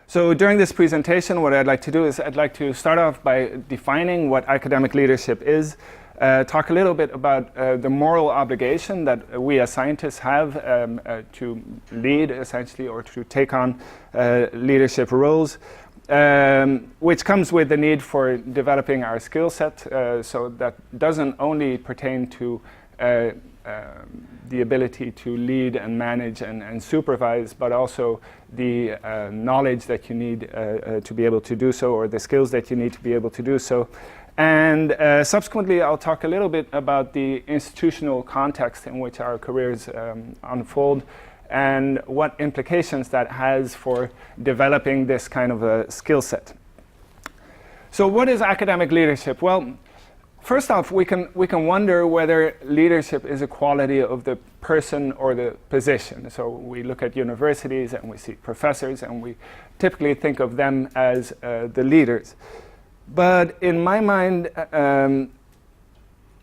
So during this presentation, what I'd like to do is I'd like to start off by defining what academic leadership is, talk a little bit about the moral obligation that we as scientists have to lead, essentially, or to take on leadership roles, which comes with the need for developing our skill set. So that doesn't only pertain to the ability to lead and manage and supervise, but also the knowledge that you need to be able to do so, or the skills that you need to be able to do so. And subsequently, I'll talk a little bit about the institutional context in which our careers unfold and what implications that has for developing this kind of a skill set. So what is academic leadership? Well, first off, we can wonder whether leadership is a quality of the person or the position. So we look at universities and we see professors and we typically think of them as the leaders. But in my mind,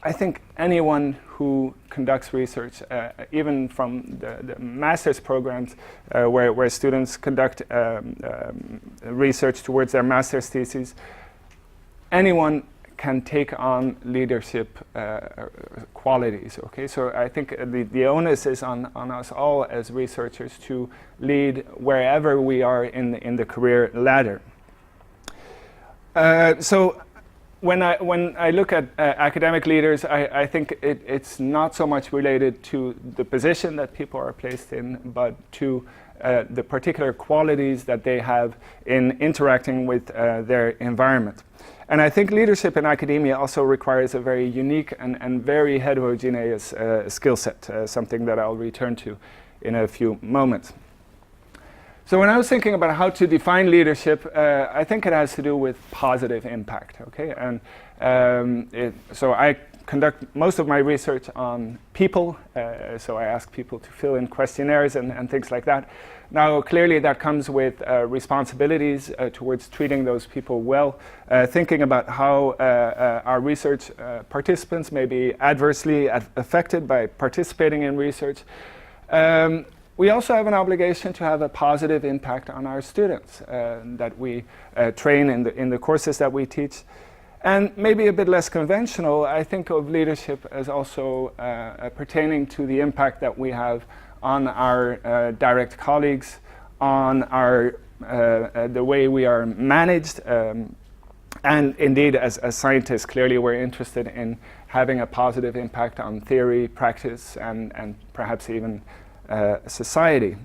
I think anyone who conducts research, even from the master's programs where students conduct research towards their master's theses, anyone can take on leadership qualities. Okay, so I think the onus is on us all as researchers to lead wherever we are in the career ladder. So when I look at academic leaders, I think it's not so much related to the position that people are placed in, but to the particular qualities that they have in interacting with their environment. And I think leadership in academia also requires a very unique and very heterogeneous skill set, something that I'll return to in a few moments. So when I was thinking about how to define leadership, I think it has to do with positive impact, okay? And so I conduct most of my research on people, so I ask people to fill in questionnaires and things like that. Now, clearly that comes with responsibilities towards treating those people well, thinking about how our research participants may be adversely affected by participating in research. We also have an obligation to have a positive impact on our students that we train in the courses that we teach. And maybe a bit less conventional, I think of leadership as also pertaining to the impact that we have on our direct colleagues, on our the way we are managed, and indeed as scientists, clearly we're interested in having a positive impact on theory, practice, and perhaps even society.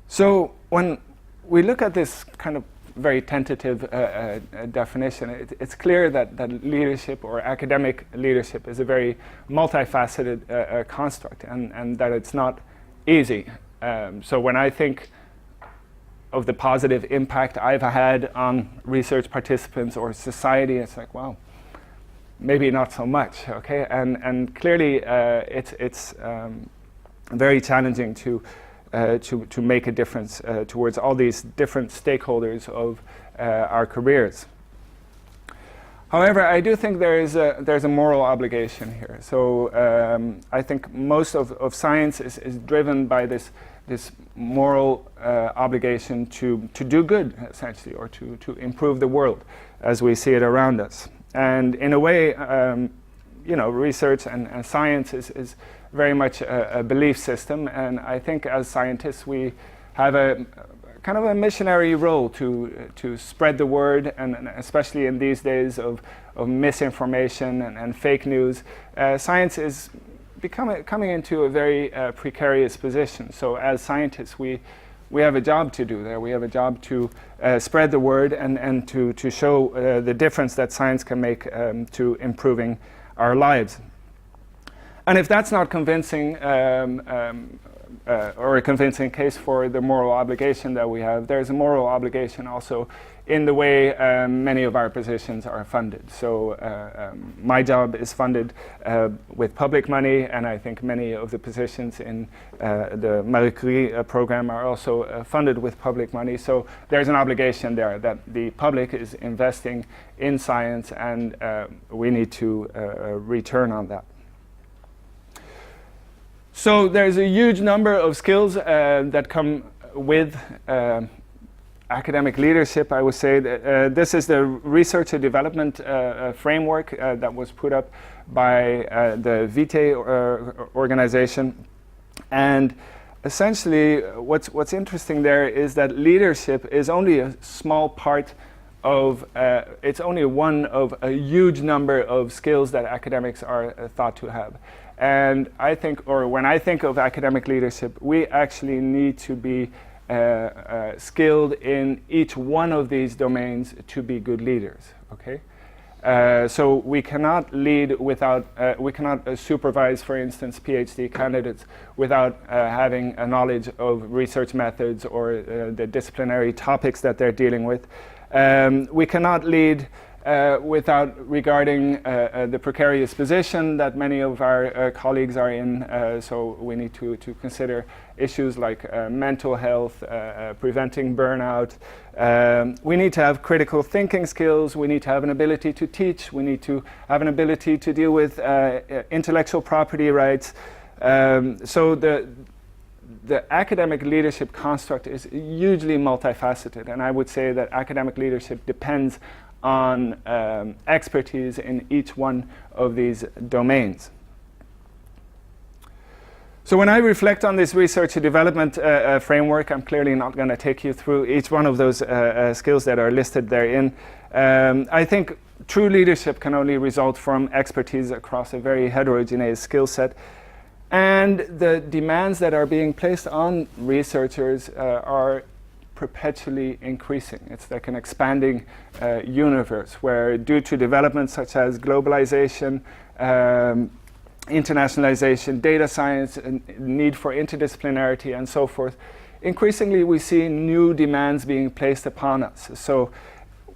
So when we look at this kind of very tentative definition, it's clear that leadership or academic leadership is a very multifaceted construct, and that it's not easy. So when I think of the positive impact I've had on research participants or society, it's like, wow, maybe not so much, okay? And clearly it's very challenging to make a difference towards all these different stakeholders of our careers. However, I do think there's a moral obligation here. So I think most of science is driven by this moral obligation to do good, essentially, or to improve the world as we see it around us. And in a way, research and science is very much a belief system, and I think as scientists we have a kind of a missionary role to spread the word, and especially in these days of misinformation and fake news, science is coming into a very precarious position. So as scientists we have a job to do there. We have a job to spread the word and to show the difference that science can make to improving our lives. And if that's not convincing or a convincing case for the moral obligation that we have, there's a moral obligation also in the way many of our positions are funded. So my job is funded with public money, and I think many of the positions in the Marie Curie program are also funded with public money. So there's an obligation there that the public is investing in science, and we need to return on that. So there's a huge number of skills that come with academic leadership, I would say that this is the research and development framework that was put up by the VITE organization. And essentially, what's interesting there is that leadership is only a small part of, it's only one of a huge number of skills that academics are thought to have. And I think, or when I think of academic leadership, we actually need to be skilled in each one of these domains to be good leaders, okay? So we cannot lead without, we cannot supervise, for instance, PhD candidates without having a knowledge of research methods or the disciplinary topics that they're dealing with. We cannot lead without regarding the precarious position that many of our colleagues are in. So we need to consider issues like mental health, preventing burnout. We need to have critical thinking skills. We need to have an ability to teach. We need to have an ability to deal with intellectual property rights. So the academic leadership construct is hugely multifaceted, and I would say that academic leadership depends on expertise in each one of these domains. So when I reflect on this research and development framework, I'm clearly not going to take you through each one of those skills that are listed therein. I think true leadership can only result from expertise across a very heterogeneous skill set. And the demands that are being placed on researchers are perpetually increasing. It's like an expanding universe where, due to developments such as globalization, internationalization, data science, and need for interdisciplinarity, and so forth, increasingly we see new demands being placed upon us. So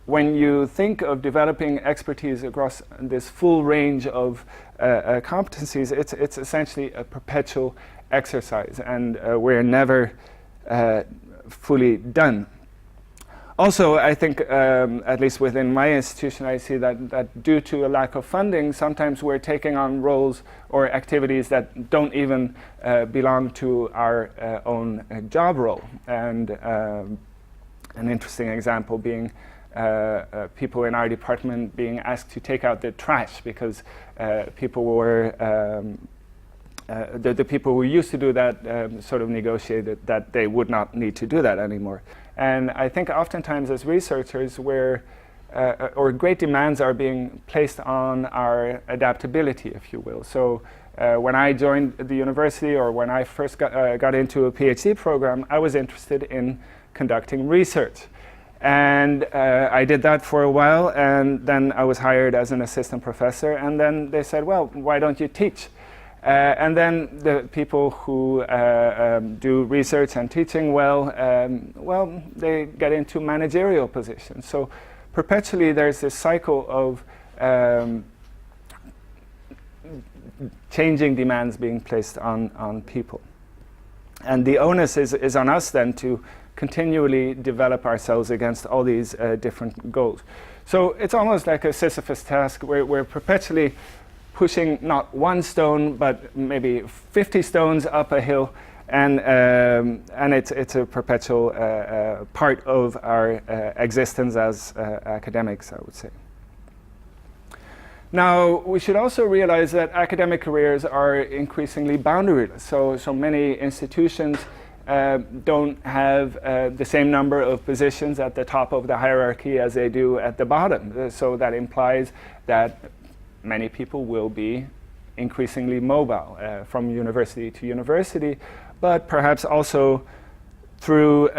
when you think of developing expertise across this full range of competencies, it's essentially a perpetual exercise, and we're never fully done. Also, I think, at least within my institution, I see that due to a lack of funding, sometimes we're taking on roles or activities that don't even belong to our own job role. And an interesting example being people in our department being asked to take out the trash because people were the people who used to do that sort of negotiated that they would not need to do that anymore. And I think oftentimes as researchers or great demands are being placed on our adaptability, if you will. So when I joined the university, or when I first got into a PhD program, I was interested in conducting research. And I did that for a while, and then I was hired as an assistant professor, and then they said, well, why don't you teach? And then the people who do research and teaching well, they get into managerial positions. So perpetually there's this cycle of changing demands being placed on people. And the onus is on us then to continually develop ourselves against all these different goals. So it's almost like a Sisyphus task where we're perpetually pushing not one stone, but maybe 50 stones up a hill, and it's a perpetual part of our existence as academics, I would say. Now, we should also realize that academic careers are increasingly boundaryless. So many institutions don't have the same number of positions at the top of the hierarchy as they do at the bottom. So that implies that many people will be increasingly mobile from university to university, but perhaps also through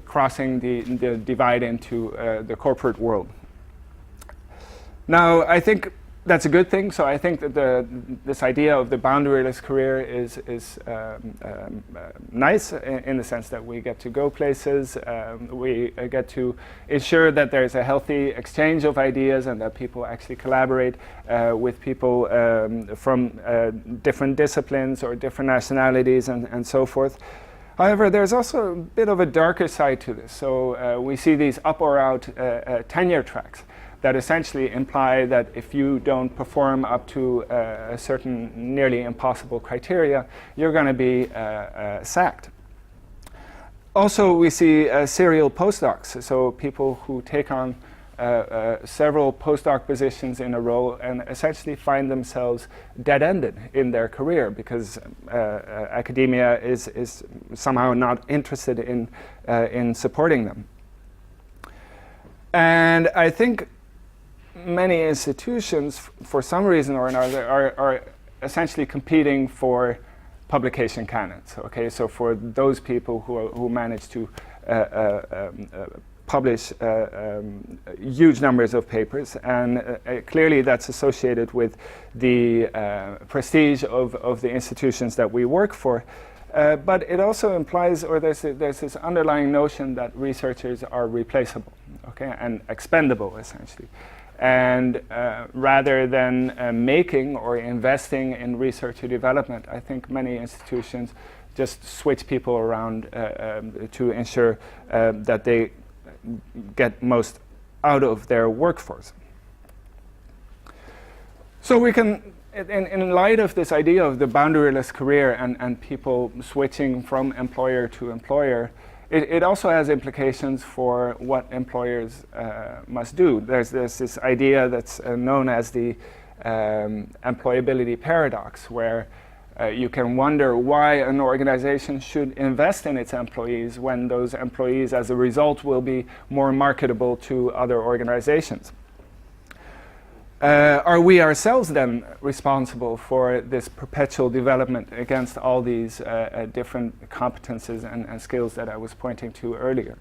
crossing the divide into the corporate world. Now, I think that's a good thing. So I think that this idea of the boundaryless career is nice in the sense that we get to go places, we get to ensure that there's a healthy exchange of ideas and that people actually collaborate with people from different disciplines or different nationalities and so forth. However, there's also a bit of a darker side to this. So we see these up or out tenure tracks that essentially imply that if you don't perform up to a certain nearly impossible criteria, you're going to be sacked. Also, we see serial postdocs, so people who take on several postdoc positions in a row and essentially find themselves dead-ended in their career because academia is somehow not interested in supporting them. And I think many institutions, for some reason or another, are essentially competing for publication canons. Okay, so for those people who manage to publish huge numbers of papers, and clearly that's associated with the prestige of the institutions that we work for. But it also implies, or there's this underlying notion that researchers are replaceable, okay, and expendable essentially. And rather than making or investing in research or development, I think many institutions just switch people around to ensure that they get most out of their workforce. So we can, in light of this idea of the boundaryless career and people switching from employer to employer, it also has implications for what employers must do. There's this idea that's known as the employability paradox, where you can wonder why an organization should invest in its employees when those employees, as a result, will be more marketable to other organizations. Are we ourselves then responsible for this perpetual development against all these different competences and skills that I was pointing to earlier?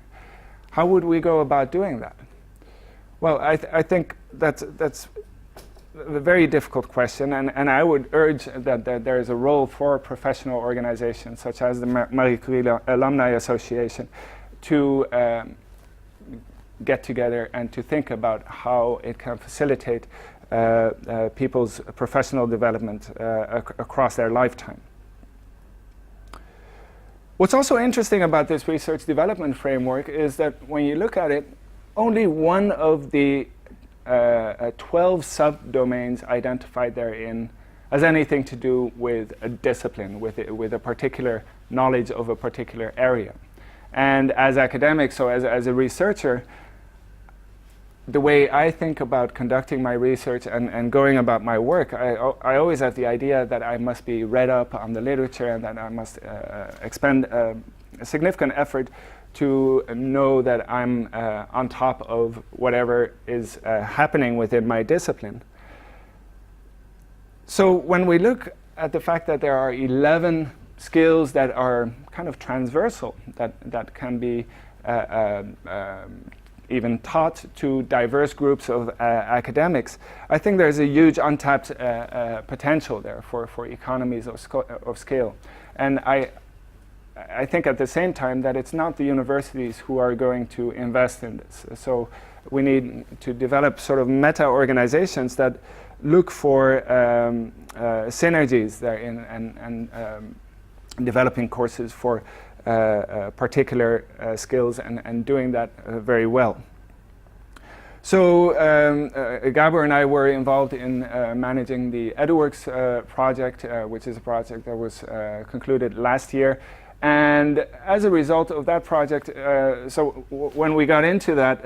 How would we go about doing that? Well, I think that's a very difficult question, and I would urge that there is a role for professional organizations such as the Marie Curie Alumni Association to get together and to think about how it can facilitate people's professional development across their lifetime. What's also interesting about this research development framework is that when you look at it, only one of the 12 subdomains identified therein has anything to do with a discipline, with a particular knowledge of a particular area. And as academics, so as a researcher, the way I think about conducting my research and going about my work, I always have the idea that I must be read up on the literature and that I must expend a significant effort to know that I'm on top of whatever is happening within my discipline. So when we look at the fact that there are 11 skills that are kind of transversal, that can be even taught to diverse groups of academics, I think there's a huge untapped potential there for economies of scale. And I think at the same time that it's not the universities who are going to invest in this. So we need to develop sort of meta-organizations that look for synergies there and developing courses for particular skills and doing that very well. So Gabor and I were involved in managing the EduWorks project, which is a project that was concluded last year. And as a result of that project, when we got into that,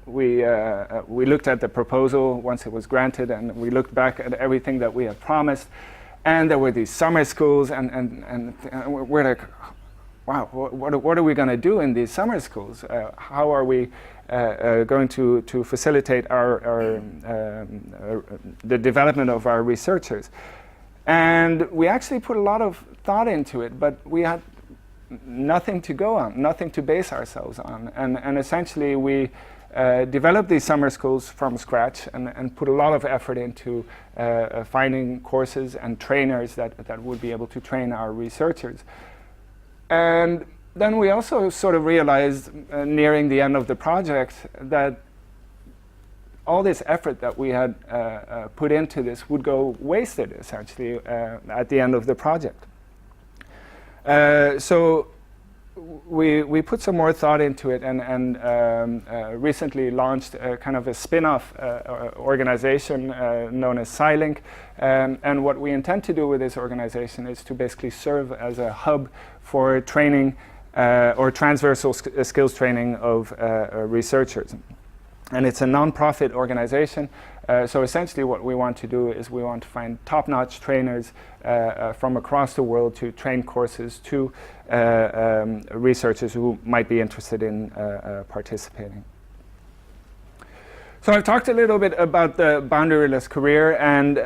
we looked at the proposal once it was granted, and we looked back at everything that we had promised. And there were these summer schools, and we're like, wow, what are we going to do in these summer schools? How are we going to facilitate the development of our researchers? And we actually put a lot of thought into it, but we had nothing to go on, nothing to base ourselves on. And essentially we developed these summer schools from scratch and put a lot of effort into finding courses and trainers that would be able to train our researchers. And then we also sort of realized nearing the end of the project that all this effort that we had put into this would go wasted, essentially, at the end of the project. So we put some more thought into it and recently launched kind of a spin-off organization known as SciLink. And what we intend to do with this organization is to basically serve as a hub for training or transversal skills training of researchers. And it's a non-profit organization. So essentially what we want to do is we want to find top-notch trainers from across the world to train courses to researchers who might be interested in participating. So I've talked a little bit about the boundaryless career, and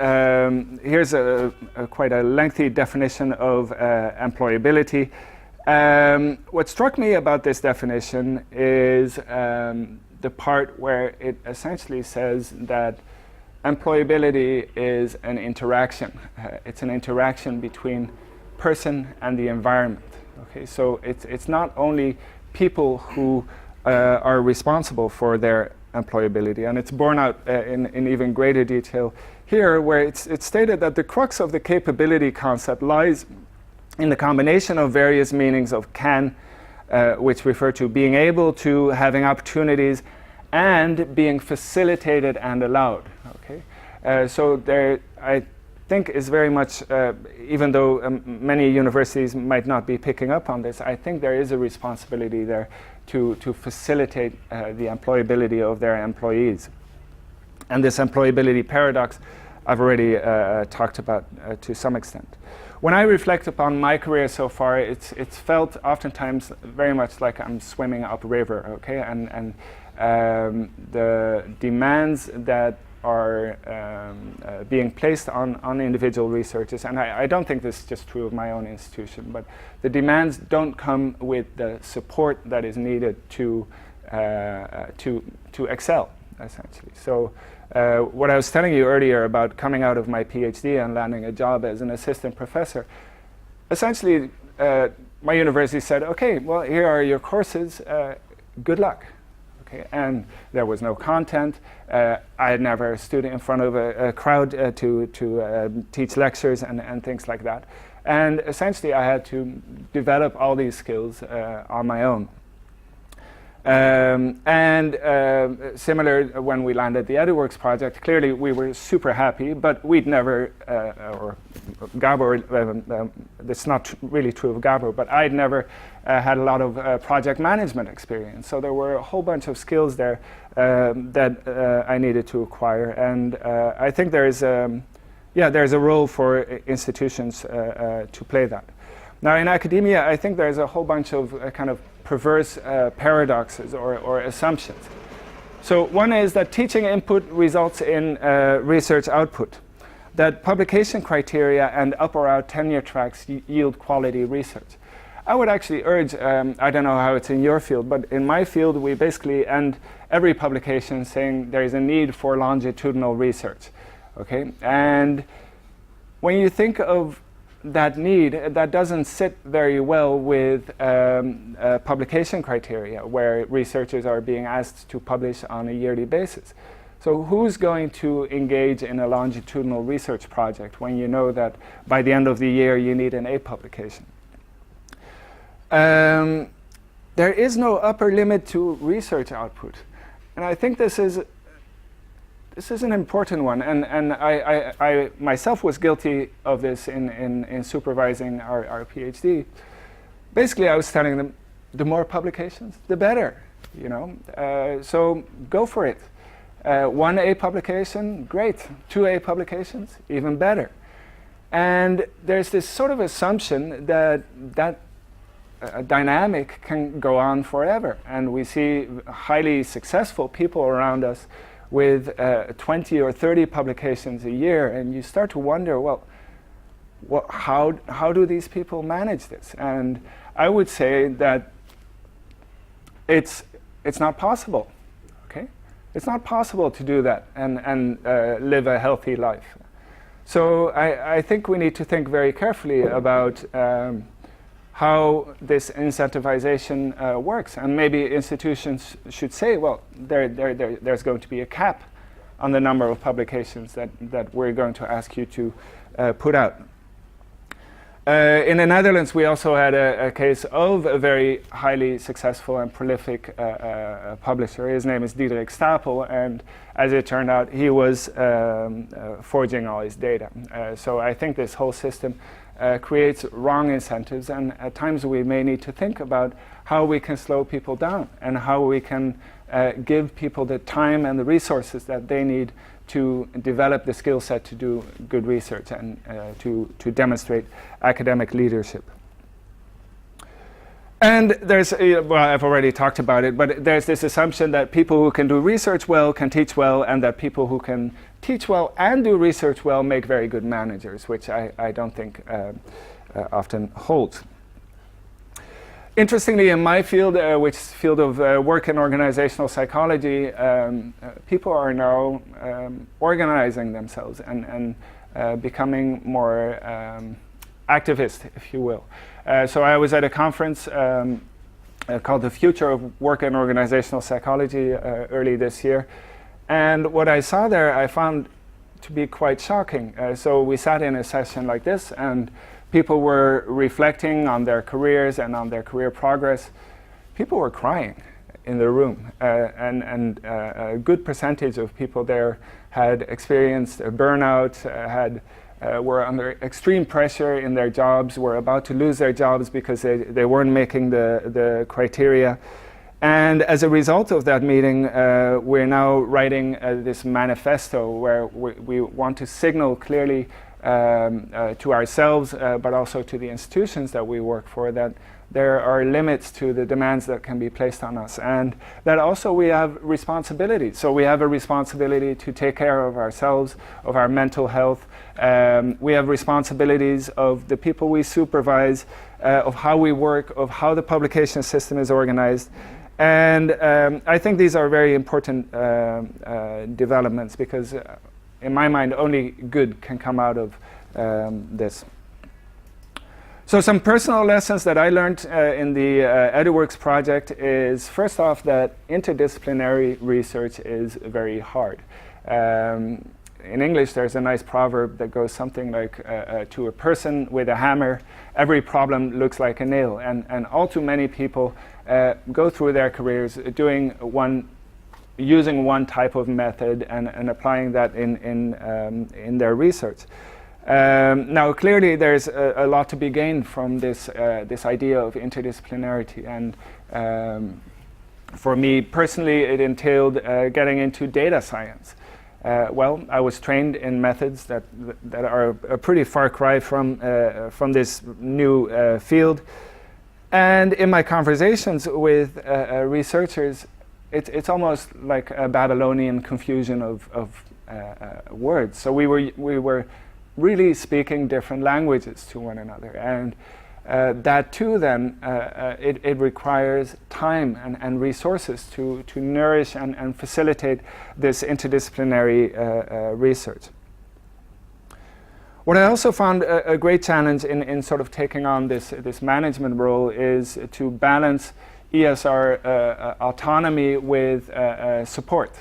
here's quite a lengthy definition of employability. What struck me about this definition is the part where it essentially says that employability is an interaction. It's an interaction between person and the environment. Okay, so it's not only people who are responsible for their employability, and it's borne out in even greater detail here, where it's stated that the crux of the capability concept lies in the combination of various meanings of can, which refer to being able to, having opportunities, and being facilitated and allowed. Okay, so there, I think, is very much, even though many universities might not be picking up on this, I think there is a responsibility there to facilitate the employability of their employees. And this employability paradox I've already talked about to some extent. When I reflect upon my career so far, it's felt oftentimes very much like I'm swimming up a river, okay? And the demands that are being placed on individual researchers, and I don't think this is just true of my own institution, but the demands don't come with the support that is needed to excel, essentially. So what I was telling you earlier about coming out of my PhD and landing a job as an assistant professor, essentially my university said, okay, well, here are your courses, good luck. Okay, and there was no content. I had never stood in front of a crowd to teach lectures and things like that. And essentially I had to develop all these skills on my own. Similar when we landed the EduWorks project, clearly we were super happy, but we'd never, or Gabor, that's not really true of Gabor, but I'd never had a lot of project management experience. So there were a whole bunch of skills there that I needed to acquire. And I think there's a role for institutions to play that. Now in academia, I think there's a whole bunch of kind of perverse paradoxes or assumptions. So one is that teaching input results in research output, that publication criteria and up or out tenure tracks yield quality research. I would actually urge, I don't know how it's in your field, but in my field we basically end every publication saying there is a need for longitudinal research. Okay, and when you think of that need, that doesn't sit very well with publication criteria, where researchers are being asked to publish on a yearly basis. So who's going to engage in a longitudinal research project when you know that by the end of the year you need an A publication? There is no upper limit to research output. And I think this is an important one, and I myself was guilty of this in supervising our PhD. Basically, I was telling them, the more publications, the better, you know. So go for it. 1 A publication, great. 2 A publications, even better. And there's this sort of assumption that dynamic can go on forever, and we see highly successful people around us with 20 or 30 publications a year, and you start to wonder, well, how do these people manage this? And I would say that it's not possible. Okay, it's not possible to do that and live a healthy life. So I think we need to think very carefully about how this incentivization works, and maybe institutions should say, well, there's going to be a cap on the number of publications that we're going to ask you to put out. In the Netherlands, we also had a case of a very highly successful and prolific publisher. His name is Diederik Stapel, and as it turned out, he was forging all his data. So I think this whole system creates wrong incentives, and at times we may need to think about how we can slow people down and how we can give people the time and the resources that they need to develop the skill set to do good research and to demonstrate academic leadership. And there's, well, I've already talked about it, but there's this assumption that people who can do research well can teach well, and that people who can teach well and do research well make very good managers, which I don't think often holds. Interestingly, in my field, which is field of work in organizational psychology, people are now organizing themselves and becoming more activist, if you will. So I was at a conference called The Future of Work in Organizational Psychology early this year. And what I saw there, I found to be quite shocking. So we sat in a session like this, and people were reflecting on their careers and on their career progress. People were crying in the room, and a good percentage of people there had experienced a burnout, were under extreme pressure in their jobs, were about to lose their jobs because they weren't making the criteria. And as a result of that meeting, we're now writing this manifesto where we want to signal clearly to ourselves, but also to the institutions that we work for, that there are limits to the demands that can be placed on us, and that also we have responsibilities. So we have a responsibility to take care of ourselves, of our mental health. We have responsibilities of the people we supervise, of how we work, of how the publication system is organized. And I think these are very important developments, because in my mind only good can come out of this. So some personal lessons that I learned in the EduWorks project is, first off, that interdisciplinary research is very hard. In English, there's a nice proverb that goes something like, to a person with a hammer, every problem looks like a nail. And all too many people go through their careers using one type of method and applying that in their research. Now, clearly, there's a lot to be gained from this idea of interdisciplinarity, and for me personally, it entailed getting into data science. Well, I was trained in methods that are a pretty far cry from this new field, and in my conversations with researchers, it's almost like a Babylonian confusion of words. So we were really speaking different languages to one another, and that too then it requires time and resources to nourish and facilitate this interdisciplinary research. What I also found a great challenge in sort of taking on this management role is to balance ESR autonomy with support.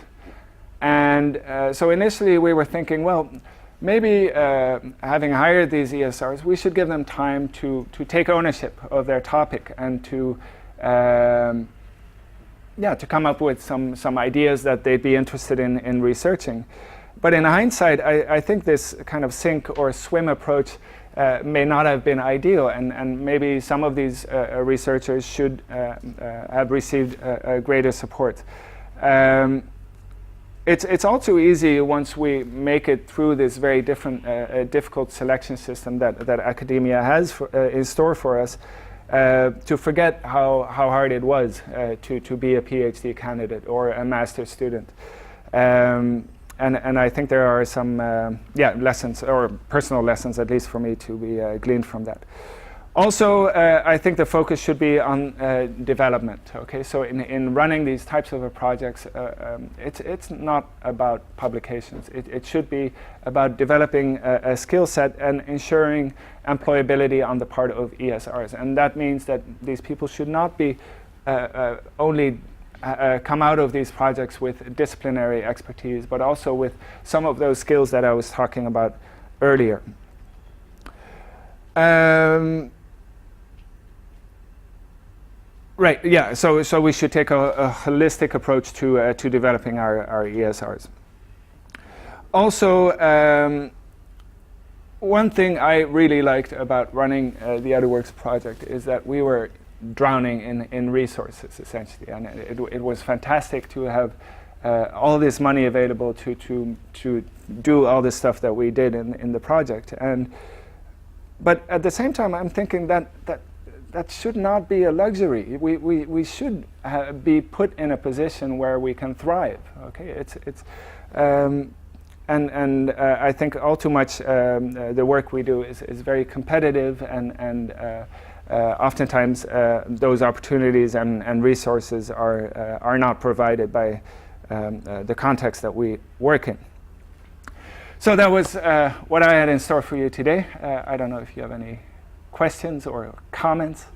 And so initially we were thinking, well, maybe having hired these ESRs, we should give them time to take ownership of their topic and to come up with some ideas that they'd be interested in researching. But in hindsight, I think this kind of sink or swim approach may not have been ideal, and maybe some of these researchers should have received greater support. It's all too easy once we make it through this very difficult selection system that academia has in store for us, to forget how hard it was to be a PhD candidate or a master's student. And I think there are some lessons, or personal lessons at least for me, to be gleaned from that. Also, I think the focus should be on development. Okay, so in running these types of projects, it's not about publications. It should be about developing a skill set and ensuring employability on the part of ESRs. And that means that these people should not be only come out of these projects with disciplinary expertise, but also with some of those skills that I was talking about earlier. Right, yeah, so we should take a holistic approach to developing our ESRs. Also, one thing I really liked about running the EduWorks project is that we were drowning in resources, essentially, and it was fantastic to have all this money available to do all this stuff that we did in the project. But at the same time, I'm thinking that should not be a luxury. We should be put in a position where we can thrive. Okay, and I think all too much the work we do is very competitive, and oftentimes those opportunities and resources are not provided by the context that we work in. So that was what I had in store for you today. I don't know if you have any questions or comments.